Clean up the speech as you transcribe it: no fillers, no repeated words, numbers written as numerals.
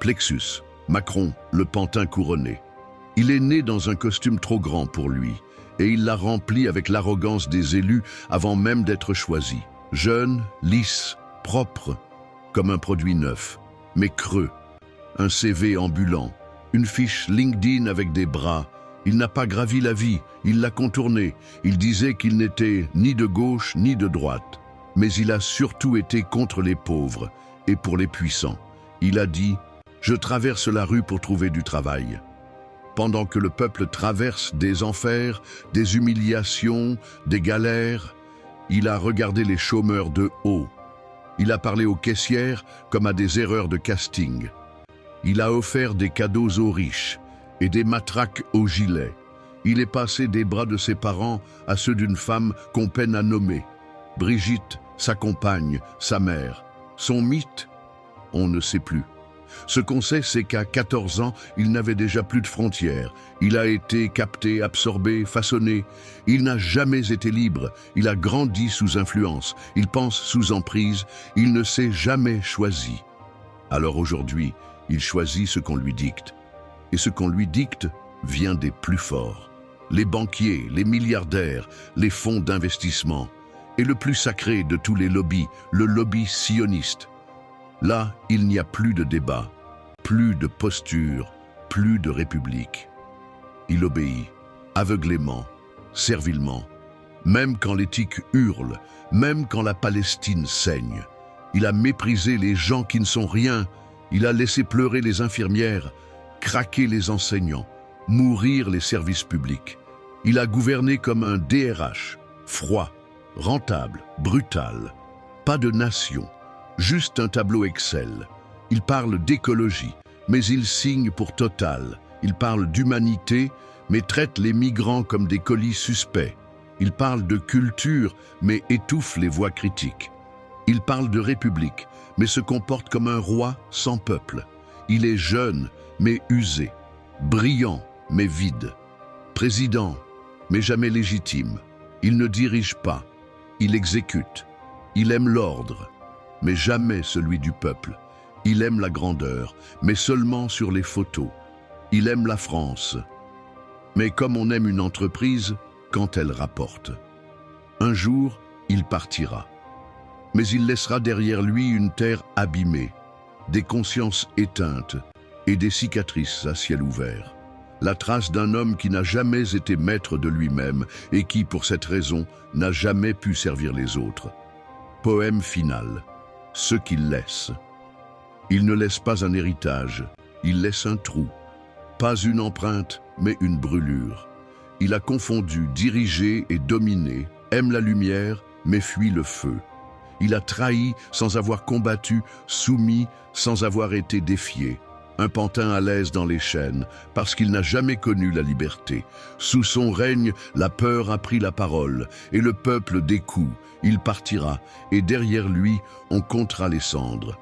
plexus, Macron, le pantin couronné. Il est né dans un costume trop grand pour lui, et il l'a rempli avec l'arrogance des élus avant même d'être choisi. Jeune, lisse, propre, comme un produit neuf, mais creux. Un CV ambulant, une fiche LinkedIn avec des bras. Il n'a pas gravi la vie, il l'a contournée. Il disait qu'il n'était ni de gauche ni de droite. Mais il a surtout été contre les pauvres et pour les puissants. Il a dit « Je traverse la rue pour trouver du travail ». Pendant que le peuple traverse des enfers, des humiliations, des galères, il a regardé les chômeurs de haut. Il a parlé aux caissières comme à des erreurs de casting. Il a offert des cadeaux aux riches et des matraques aux gilets. Il est passé des bras de ses parents à ceux d'une femme qu'on peine à nommer. Brigitte, sa compagne, sa mère. Son mythe, on ne sait plus. Ce qu'on sait, c'est qu'à 14 ans, il n'avait déjà plus de frontières. Il a été capté, absorbé, façonné. Il n'a jamais été libre. Il a grandi sous influence. Il pense sous emprise. Il ne s'est jamais choisi. Alors aujourd'hui, il choisit ce qu'on lui dicte. Et ce qu'on lui dicte vient des plus forts. Les banquiers, les milliardaires, les fonds d'investissement. Et le plus sacré de tous les lobbies, le lobby sioniste. Là, il n'y a plus de débat, plus de posture, plus de république. Il obéit, aveuglément, servilement, même quand l'éthique hurle, même quand la Palestine saigne. Il a méprisé les gens qui ne sont rien, il a laissé pleurer les infirmières, craquer les enseignants, mourir les services publics. Il a gouverné comme un DRH, froid, rentable, brutal, pas de nation. Juste un tableau Excel. Il parle d'écologie, mais il signe pour Total. Il parle d'humanité, mais traite les migrants comme des colis suspects. Il parle de culture, mais étouffe les voix critiques. Il parle de république, mais se comporte comme un roi sans peuple. Il est jeune, mais usé. Brillant, mais vide. Président, mais jamais légitime. Il ne dirige pas. Il exécute. Il aime l'ordre, mais jamais celui du peuple. Il aime la grandeur, mais seulement sur les photos. Il aime la France, mais comme on aime une entreprise quand elle rapporte. Un jour, il partira. Mais il laissera derrière lui une terre abîmée, des consciences éteintes et des cicatrices à ciel ouvert. La trace d'un homme qui n'a jamais été maître de lui-même et qui, pour cette raison, n'a jamais pu servir les autres. Poème final. Ce qu'il laisse. Il ne laisse pas un héritage, il laisse un trou. Pas une empreinte, mais une brûlure. Il a confondu diriger et dominer, aime la lumière, mais fuit le feu. Il a trahi sans avoir combattu, soumis sans avoir été défié. Un pantin à l'aise dans les chaînes, parce qu'il n'a jamais connu la liberté. Sous son règne, la peur a pris la parole, et le peuple des coups. Il partira, et derrière lui, on comptera les cendres.